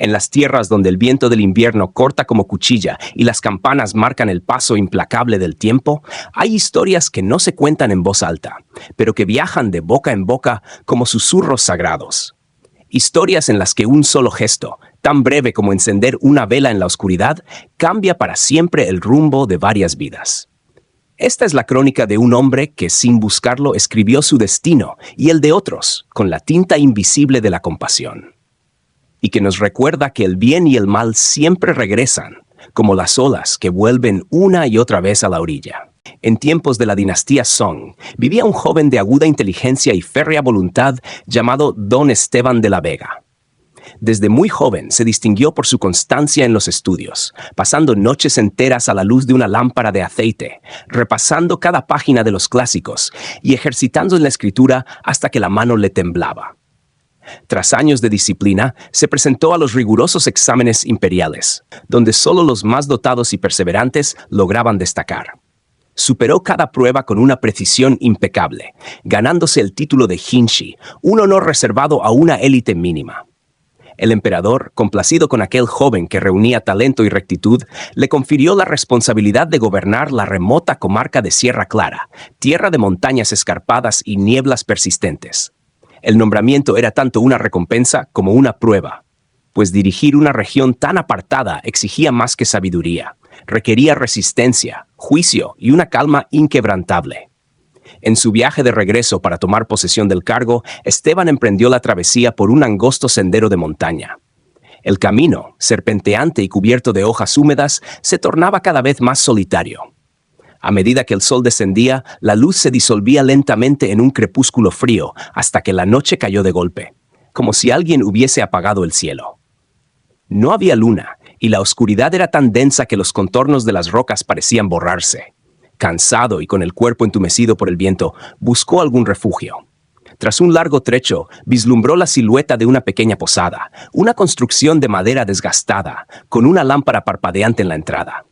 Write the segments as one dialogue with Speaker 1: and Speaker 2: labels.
Speaker 1: En las tierras donde el viento del invierno corta como cuchilla y las campanas marcan el paso implacable del tiempo, hay historias que no se cuentan en voz alta, pero que viajan de boca en boca como susurros sagrados. Historias en las que un solo gesto, tan breve como encender una vela en la oscuridad, cambia para siempre el rumbo de varias vidas. Esta es la crónica de un hombre que, sin buscarlo, escribió su destino y el de otros, con la tinta invisible de la compasión. Y que nos recuerda que el bien y el mal siempre regresan, como las olas que vuelven una y otra vez a la orilla. En tiempos de la dinastía Song, vivía un joven de aguda inteligencia y férrea voluntad llamado Don Esteban de la Vega. Desde muy joven se distinguió por su constancia en los estudios, pasando noches enteras a la luz de una lámpara de aceite, repasando cada página de los clásicos y ejercitando en la escritura hasta que la mano le temblaba. Tras años de disciplina, se presentó a los rigurosos exámenes imperiales, donde solo los más dotados y perseverantes lograban destacar. Superó cada prueba con una precisión impecable, ganándose el título de Jinshi, un honor reservado a una élite mínima. El emperador, complacido con aquel joven que reunía talento y rectitud, le confirió la responsabilidad de gobernar la remota comarca de Sierra Clara, tierra de montañas escarpadas y nieblas persistentes. El nombramiento era tanto una recompensa como una prueba, pues dirigir una región tan apartada exigía más que sabiduría, requería resistencia, juicio y una calma inquebrantable. En su viaje de regreso para tomar posesión del cargo, Esteban emprendió la travesía por un angosto sendero de montaña. El camino, serpenteante y cubierto de hojas húmedas, se tornaba cada vez más solitario. A medida que el sol descendía, la luz se disolvía lentamente en un crepúsculo frío hasta que la noche cayó de golpe, como si alguien hubiese apagado el cielo. No había luna, y la oscuridad era tan densa que los contornos de las rocas parecían borrarse. Cansado y con el cuerpo entumecido por el viento, buscó algún refugio. Tras un largo trecho, vislumbró la silueta de una pequeña posada, una construcción de madera desgastada, con una lámpara parpadeante en la entrada.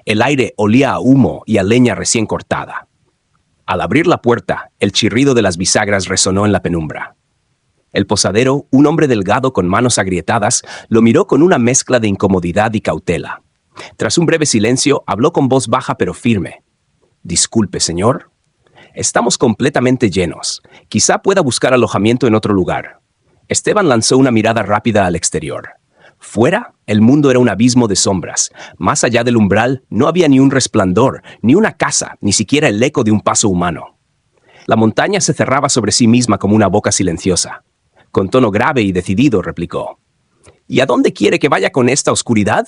Speaker 1: El aire olía a humo y a leña recién cortada. Al abrir la puerta, el chirrido de las bisagras resonó en la penumbra. El posadero, un hombre delgado con manos agrietadas, lo miró con una mezcla de incomodidad y cautela. Tras un breve silencio, habló con voz baja pero firme. «Disculpe, señor. Estamos completamente llenos. Quizá pueda buscar alojamiento en otro lugar». Esteban lanzó una mirada rápida al exterior. Fuera, el mundo era un abismo de sombras. Más allá del umbral, no había ni un resplandor, ni una casa, ni siquiera el eco de un paso humano. La montaña se cerraba sobre sí misma como una boca silenciosa. Con tono grave y decidido, replicó. «¿Y a dónde quiere que vaya con esta oscuridad?»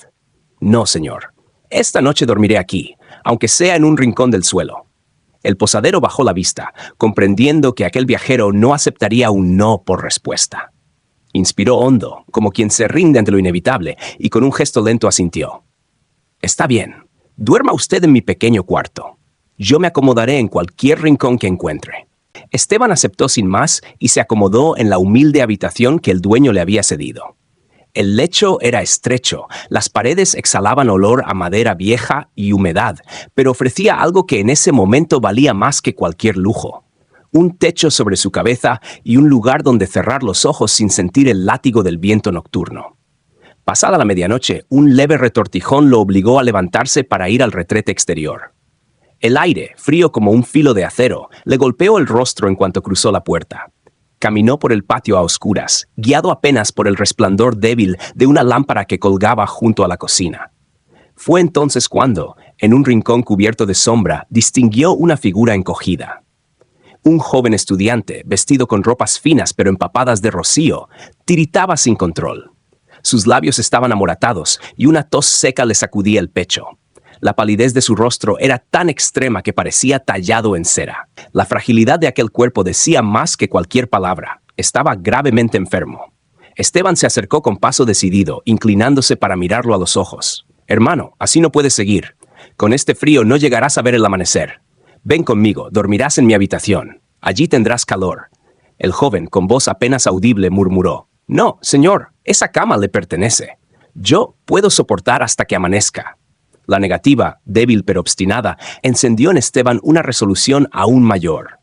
Speaker 1: «No, señor. Esta noche dormiré aquí, aunque sea en un rincón del suelo». El posadero bajó la vista, comprendiendo que aquel viajero no aceptaría un no por respuesta. Inspiró hondo, como quien se rinde ante lo inevitable, y con un gesto lento asintió. «Está bien. Duerma usted en mi pequeño cuarto. Yo me acomodaré en cualquier rincón que encuentre». Esteban aceptó sin más y se acomodó en la humilde habitación que el dueño le había cedido. El lecho era estrecho, las paredes exhalaban olor a madera vieja y humedad, pero ofrecía algo que en ese momento valía más que cualquier lujo. Un techo sobre su cabeza y un lugar donde cerrar los ojos sin sentir el látigo del viento nocturno. Pasada la medianoche, un leve retortijón lo obligó a levantarse para ir al retrete exterior. El aire, frío como un filo de acero, le golpeó el rostro en cuanto cruzó la puerta. Caminó por el patio a oscuras, guiado apenas por el resplandor débil de una lámpara que colgaba junto a la cocina. Fue entonces cuando, en un rincón cubierto de sombra, distinguió una figura encogida. Un joven estudiante, vestido con ropas finas pero empapadas de rocío, tiritaba sin control. Sus labios estaban amoratados y una tos seca le sacudía el pecho. La palidez de su rostro era tan extrema que parecía tallado en cera. La fragilidad de aquel cuerpo decía más que cualquier palabra. Estaba gravemente enfermo. Esteban se acercó con paso decidido, inclinándose para mirarlo a los ojos. «Hermano, así no puedes seguir. Con este frío no llegarás a ver el amanecer. Ven conmigo, dormirás en mi habitación. Allí tendrás calor». El joven, con voz apenas audible, murmuró. «No, señor, esa cama le pertenece. Yo puedo soportar hasta que amanezca». La negativa, débil pero obstinada, encendió en Esteban una resolución aún mayor.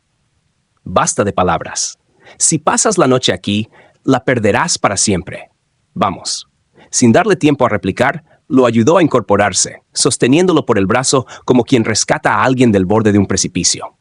Speaker 1: «Basta de palabras. Si pasas la noche aquí, la perderás para siempre. Vamos. Sin darle tiempo a replicar, lo ayudó a incorporarse, sosteniéndolo por el brazo como quien rescata a alguien del borde de un precipicio.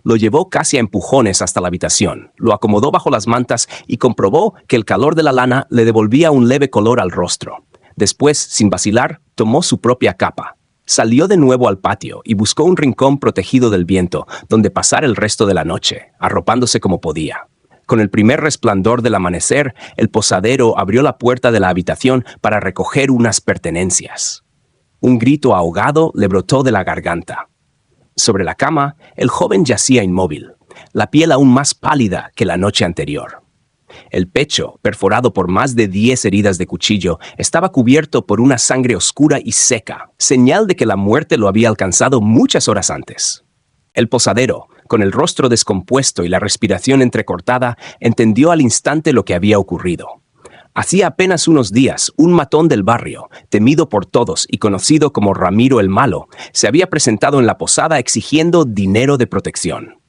Speaker 1: Lo llevó casi a empujones hasta la habitación, lo acomodó bajo las mantas y comprobó que el calor de la lana le devolvía un leve color al rostro. Después, sin vacilar, tomó su propia capa. Salió de nuevo al patio y buscó un rincón protegido del viento donde pasar el resto de la noche, arropándose como podía. Con el primer resplandor del amanecer, el posadero abrió la puerta de la habitación para recoger unas pertenencias. Un grito ahogado le brotó de la garganta. Sobre la cama, el joven yacía inmóvil, la piel aún más pálida que la noche anterior. El pecho, perforado por más de 10 heridas de cuchillo, estaba cubierto por una sangre oscura y seca, señal de que la muerte lo había alcanzado muchas horas antes. El posadero, con el rostro descompuesto y la respiración entrecortada, entendió al instante lo que había ocurrido. Hacía apenas unos días, un matón del barrio, temido por todos y conocido como Ramiro el Malo, se había presentado en la posada exigiendo dinero de protección.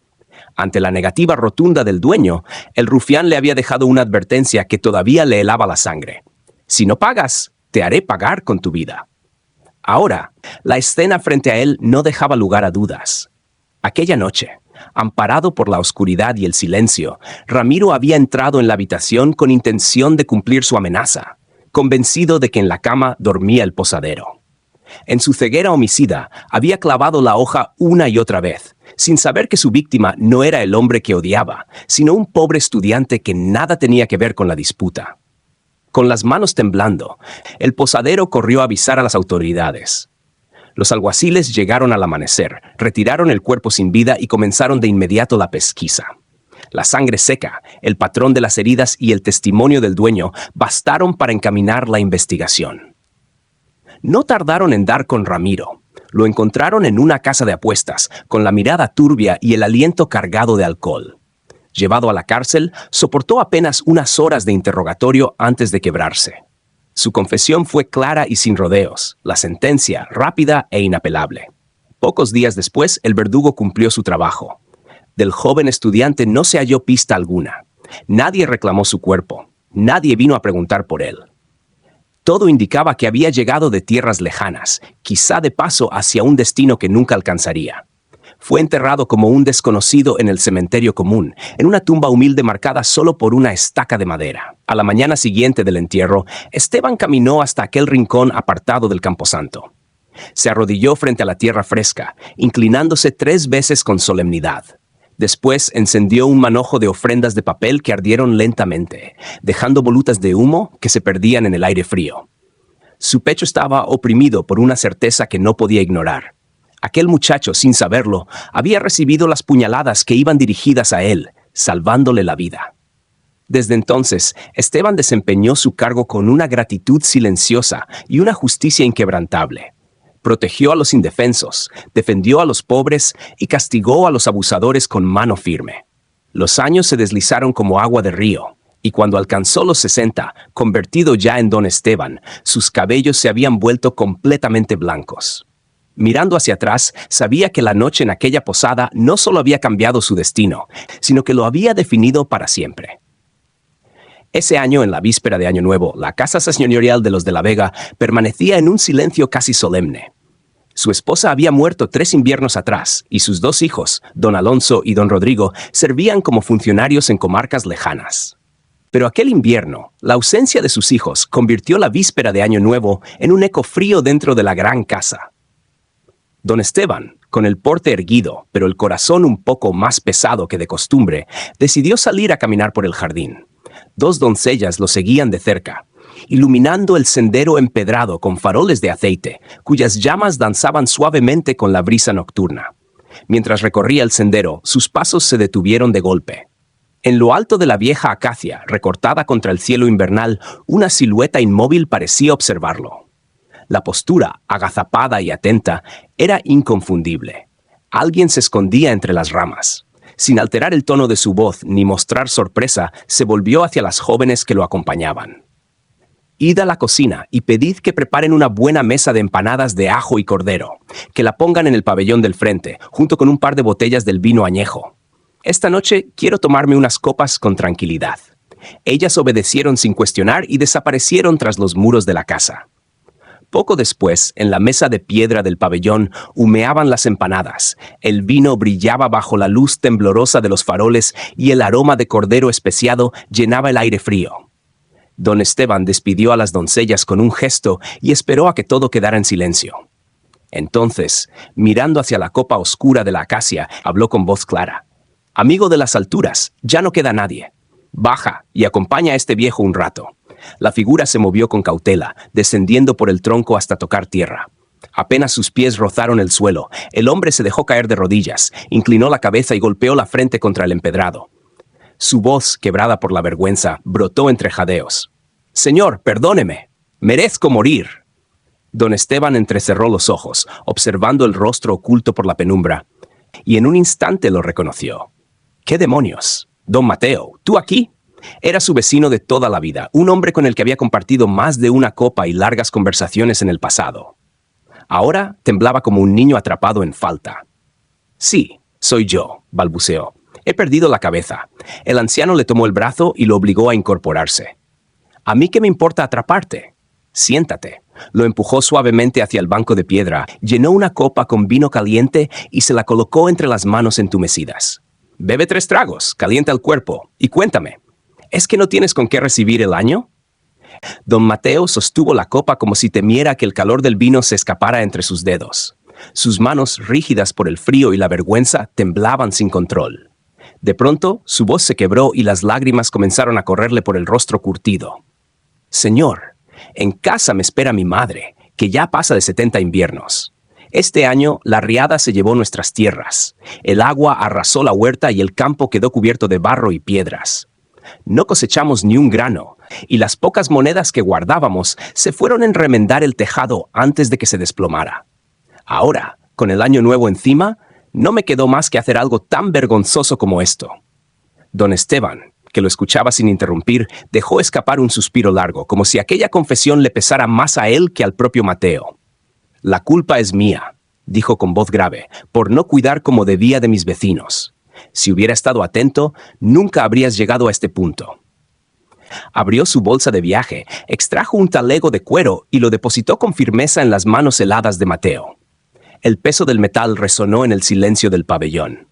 Speaker 1: Ante la negativa rotunda del dueño, el rufián le había dejado una advertencia que todavía le helaba la sangre. «Si no pagas, te haré pagar con tu vida». Ahora, la escena frente a él no dejaba lugar a dudas. Aquella noche, amparado por la oscuridad y el silencio, Ramiro había entrado en la habitación con intención de cumplir su amenaza, convencido de que en la cama dormía el posadero. En su ceguera homicida, había clavado la hoja una y otra vez, sin saber que su víctima no era el hombre que odiaba, sino un pobre estudiante que nada tenía que ver con la disputa. Con las manos temblando, el posadero corrió a avisar a las autoridades. Los alguaciles llegaron al amanecer, retiraron el cuerpo sin vida y comenzaron de inmediato la pesquisa. La sangre seca, el patrón de las heridas y el testimonio del dueño bastaron para encaminar la investigación. No tardaron en dar con Ramiro. Lo encontraron en una casa de apuestas, con la mirada turbia y el aliento cargado de alcohol. Llevado a la cárcel, soportó apenas unas horas de interrogatorio antes de quebrarse. Su confesión fue clara y sin rodeos, la sentencia rápida e inapelable. Pocos días después, el verdugo cumplió su trabajo. Del joven estudiante no se halló pista alguna. Nadie reclamó su cuerpo. Nadie vino a preguntar por él. Todo indicaba que había llegado de tierras lejanas, quizá de paso hacia un destino que nunca alcanzaría. Fue enterrado como un desconocido en el cementerio común, en una tumba humilde marcada solo por una estaca de madera. A la mañana siguiente del entierro, Esteban caminó hasta aquel rincón apartado del camposanto. Se arrodilló frente a la tierra fresca, inclinándose 3 veces con solemnidad. Después encendió un manojo de ofrendas de papel que ardieron lentamente, dejando volutas de humo que se perdían en el aire frío. Su pecho estaba oprimido por una certeza que no podía ignorar. Aquel muchacho, sin saberlo, había recibido las puñaladas que iban dirigidas a él, salvándole la vida. Desde entonces, Esteban desempeñó su cargo con una gratitud silenciosa y una justicia inquebrantable. Protegió a los indefensos, defendió a los pobres y castigó a los abusadores con mano firme. Los años se deslizaron como agua de río, y cuando alcanzó los 60, convertido ya en don Esteban, sus cabellos se habían vuelto completamente blancos. Mirando hacia atrás, sabía que la noche en aquella posada no solo había cambiado su destino, sino que lo había definido para siempre. Ese año, en la víspera de Año Nuevo, la casa señorial de los de la Vega permanecía en un silencio casi solemne. Su esposa había muerto 3 inviernos atrás, y sus 2 hijos, don Alonso y don Rodrigo, servían como funcionarios en comarcas lejanas. Pero aquel invierno, la ausencia de sus hijos convirtió la víspera de Año Nuevo en un eco frío dentro de la gran casa. Don Esteban, con el porte erguido, pero el corazón un poco más pesado que de costumbre, decidió salir a caminar por el jardín. 2 doncellas lo seguían de cerca, iluminando el sendero empedrado con faroles de aceite, cuyas llamas danzaban suavemente con la brisa nocturna. Mientras recorría el sendero, sus pasos se detuvieron de golpe. En lo alto de la vieja acacia, recortada contra el cielo invernal, una silueta inmóvil parecía observarlo. La postura, agazapada y atenta, era inconfundible. Alguien se escondía entre las ramas. Sin alterar el tono de su voz ni mostrar sorpresa, se volvió hacia las jóvenes que lo acompañaban. «Id a la cocina y pedid que preparen una buena mesa de empanadas de ajo y cordero, que la pongan en el pabellón del frente, junto con un par de botellas del vino añejo. Esta noche quiero tomarme unas copas con tranquilidad. Ellas obedecieron sin cuestionar y desaparecieron tras los muros de la casa. Poco después, en la mesa de piedra del pabellón, humeaban las empanadas, el vino brillaba bajo la luz temblorosa de los faroles y el aroma de cordero especiado llenaba el aire frío. Don Esteban despidió a las doncellas con un gesto y esperó a que todo quedara en silencio. Entonces, mirando hacia la copa oscura de la acacia, habló con voz clara. «Amigo de las alturas, ya no queda nadie. Baja y acompaña a este viejo un rato». La figura se movió con cautela, descendiendo por el tronco hasta tocar tierra. Apenas sus pies rozaron el suelo, el hombre se dejó caer de rodillas, inclinó la cabeza y golpeó la frente contra el empedrado. Su voz, quebrada por la vergüenza, brotó entre jadeos. «Señor, perdóneme. Merezco morir». Don Esteban entrecerró los ojos, observando el rostro oculto por la penumbra, y en un instante lo reconoció. «¿Qué demonios? Don Mateo, ¿tú aquí?» Era su vecino de toda la vida, un hombre con el que había compartido más de una copa y largas conversaciones en el pasado. Ahora temblaba como un niño atrapado en falta. «Sí, soy yo», balbuceó. «He perdido la cabeza». El anciano le tomó el brazo y lo obligó a incorporarse. «¿A mí qué me importa atraparte? Siéntate». Lo empujó suavemente hacia el banco de piedra, llenó una copa con vino caliente y se la colocó entre las manos entumecidas. «Bebe 3 tragos, calienta el cuerpo, y cuéntame, ¿es que no tienes con qué recibir el año?» Don Mateo sostuvo la copa como si temiera que el calor del vino se escapara entre sus dedos. Sus manos, rígidas por el frío y la vergüenza, temblaban sin control. De pronto, su voz se quebró y las lágrimas comenzaron a correrle por el rostro curtido. «Señor, en casa me espera mi madre, que ya pasa de 70 inviernos. Este año, la riada se llevó nuestras tierras. El agua arrasó la huerta y el campo quedó cubierto de barro y piedras. No cosechamos ni un grano, y las pocas monedas que guardábamos se fueron en remendar el tejado antes de que se desplomara. Ahora, con el año nuevo encima, no me quedó más que hacer algo tan vergonzoso como esto». Don Esteban, que lo escuchaba sin interrumpir, dejó escapar un suspiro largo, como si aquella confesión le pesara más a él que al propio Mateo. «La culpa es mía», dijo con voz grave, «por no cuidar como debía de mis vecinos. Si hubiera estado atento, nunca habrías llegado a este punto». Abrió su bolsa de viaje, extrajo un talego de cuero y lo depositó con firmeza en las manos heladas de Mateo. El peso del metal resonó en el silencio del pabellón.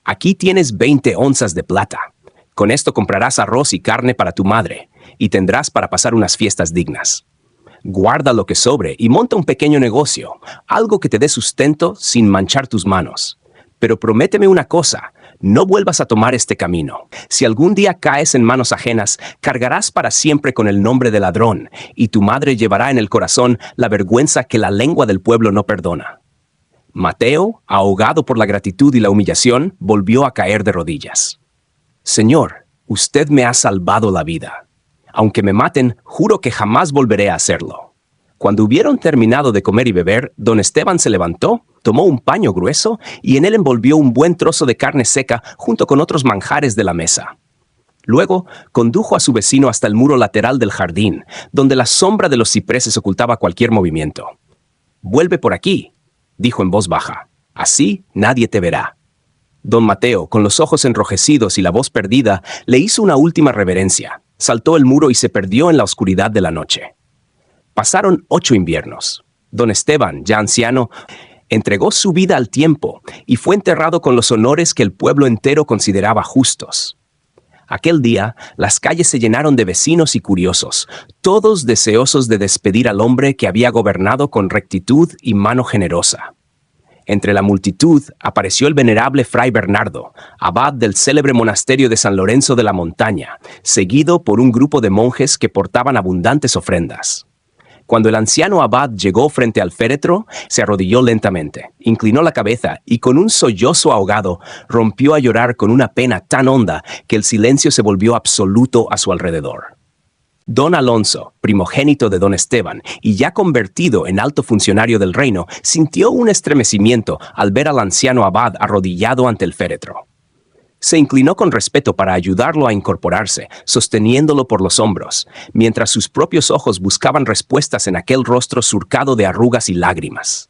Speaker 1: «Aquí tienes 20 onzas de plata. Con esto comprarás arroz y carne para tu madre, y tendrás para pasar unas fiestas dignas. Guarda lo que sobre y monta un pequeño negocio, algo que te dé sustento sin manchar tus manos. Pero prométeme una cosa, no vuelvas a tomar este camino. Si algún día caes en manos ajenas, cargarás para siempre con el nombre de ladrón, y tu madre llevará en el corazón la vergüenza que la lengua del pueblo no perdona». Mateo, ahogado por la gratitud y la humillación, volvió a caer de rodillas. «Señor, usted me ha salvado la vida. Aunque me maten, juro que jamás volveré a hacerlo». Cuando hubieron terminado de comer y beber, don Esteban se levantó, tomó un paño grueso y en él envolvió un buen trozo de carne seca junto con otros manjares de la mesa. Luego, condujo a su vecino hasta el muro lateral del jardín, donde la sombra de los cipreses ocultaba cualquier movimiento. «Vuelve por aquí», dijo en voz baja. «Así nadie te verá». Don Mateo, con los ojos enrojecidos y la voz perdida, le hizo una última reverencia, saltó el muro y se perdió en la oscuridad de la noche. Pasaron 8 inviernos. Don Esteban, ya anciano, entregó su vida al tiempo y fue enterrado con los honores que el pueblo entero consideraba justos. Aquel día, las calles se llenaron de vecinos y curiosos, todos deseosos de despedir al hombre que había gobernado con rectitud y mano generosa. Entre la multitud apareció el venerable Fray Bernardo, abad del célebre monasterio de San Lorenzo de la Montaña, seguido por un grupo de monjes que portaban abundantes ofrendas. Cuando el anciano abad llegó frente al féretro, se arrodilló lentamente, inclinó la cabeza y con un sollozo ahogado rompió a llorar con una pena tan honda que el silencio se volvió absoluto a su alrededor. Don Alonso, primogénito de don Esteban y ya convertido en alto funcionario del reino, sintió un estremecimiento al ver al anciano abad arrodillado ante el féretro. Se inclinó con respeto para ayudarlo a incorporarse, sosteniéndolo por los hombros, mientras sus propios ojos buscaban respuestas en aquel rostro surcado de arrugas y lágrimas.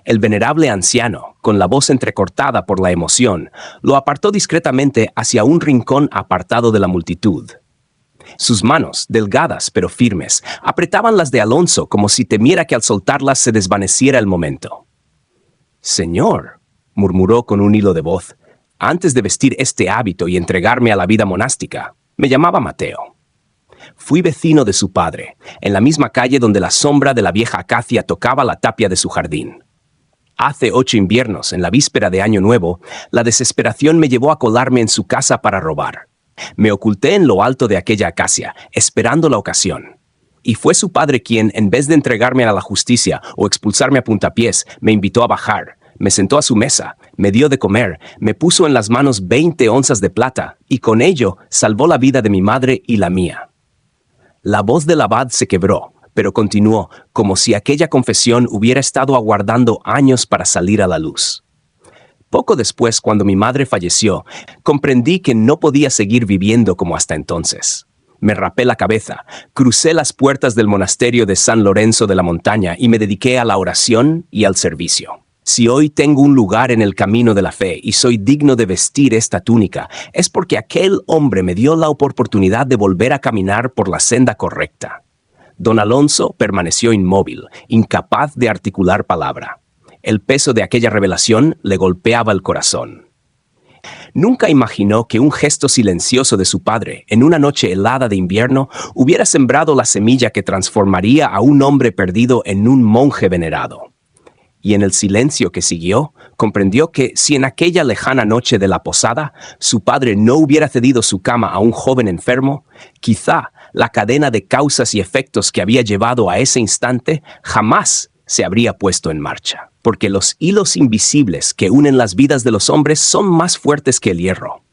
Speaker 1: El venerable anciano, con la voz entrecortada por la emoción, lo apartó discretamente hacia un rincón apartado de la multitud. Sus manos, delgadas pero firmes, apretaban las de Alonso como si temiera que al soltarlas se desvaneciera el momento. «Señor», murmuró con un hilo de voz, «antes de vestir este hábito y entregarme a la vida monástica, me llamaba Mateo. Fui vecino de su padre, en la misma calle donde la sombra de la vieja acacia tocaba la tapia de su jardín. Hace 8 inviernos, en la víspera de Año Nuevo, la desesperación me llevó a colarme en su casa para robar. Me oculté en lo alto de aquella acacia, esperando la ocasión. Y fue su padre quien, en vez de entregarme a la justicia o expulsarme a puntapiés, me invitó a bajar, me sentó a su mesa, me dio de comer, me puso en las manos 20 onzas de plata, y con ello salvó la vida de mi madre y la mía». La voz del abad se quebró, pero continuó, como si aquella confesión hubiera estado aguardando años para salir a la luz. Poco después, cuando mi madre falleció, comprendí que no podía seguir viviendo como hasta entonces. Me rapé la cabeza, crucé las puertas del monasterio de San Lorenzo de la Montaña y me dediqué a la oración y al servicio. Si hoy tengo un lugar en el camino de la fe y soy digno de vestir esta túnica, es porque aquel hombre me dio la oportunidad de volver a caminar por la senda correcta. Don Alonso permaneció inmóvil, incapaz de articular palabra. El peso de aquella revelación le golpeaba el corazón. Nunca imaginó que un gesto silencioso de su padre, en una noche helada de invierno, hubiera sembrado la semilla que transformaría a un hombre perdido en un monje venerado. Y en el silencio que siguió, comprendió que si en aquella lejana noche de la posada su padre no hubiera cedido su cama a un joven enfermo, quizá la cadena de causas y efectos que había llevado a ese instante jamás se habría puesto en marcha. Porque los hilos invisibles que unen las vidas de los hombres son más fuertes que el hierro.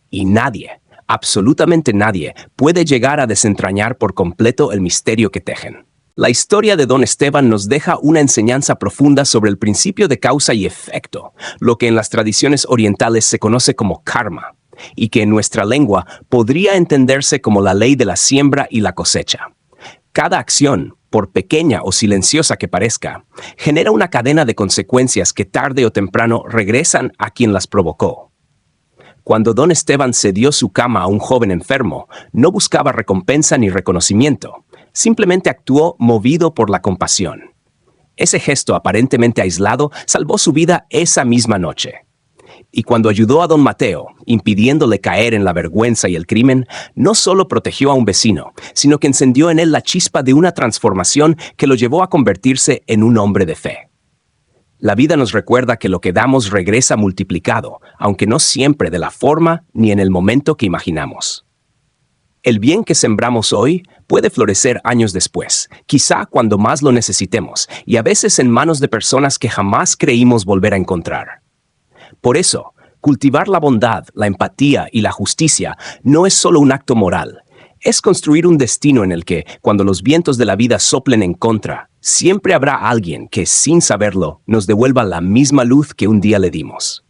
Speaker 1: Y nadie, absolutamente nadie, puede llegar a desentrañar por completo el misterio que tejen. La historia de Don Esteban nos deja una enseñanza profunda sobre el principio de causa y efecto, lo que en las tradiciones orientales se conoce como karma, y que en nuestra lengua podría entenderse como la ley de la siembra y la cosecha. Cada acción, por pequeña o silenciosa que parezca, genera una cadena de consecuencias que tarde o temprano regresan a quien las provocó. Cuando Don Esteban cedió su cama a un joven enfermo, no buscaba recompensa ni reconocimiento. Simplemente actuó movido por la compasión. Ese gesto aparentemente aislado salvó su vida esa misma noche. Y cuando ayudó a don Mateo, impidiéndole caer en la vergüenza y el crimen, no solo protegió a un vecino, sino que encendió en él la chispa de una transformación que lo llevó a convertirse en un hombre de fe. La vida nos recuerda que lo que damos regresa multiplicado, aunque no siempre de la forma ni en el momento que imaginamos. El bien que sembramos hoy puede florecer años después, quizá cuando más lo necesitemos, y a veces en manos de personas que jamás creímos volver a encontrar. Por eso, cultivar la bondad, la empatía y la justicia no es solo un acto moral, es construir un destino en el que, cuando los vientos de la vida soplen en contra, siempre habrá alguien que, sin saberlo, nos devuelva la misma luz que un día le dimos.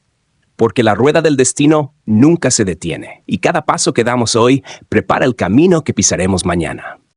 Speaker 1: Porque la rueda del destino nunca se detiene, y cada paso que damos hoy prepara el camino que pisaremos mañana.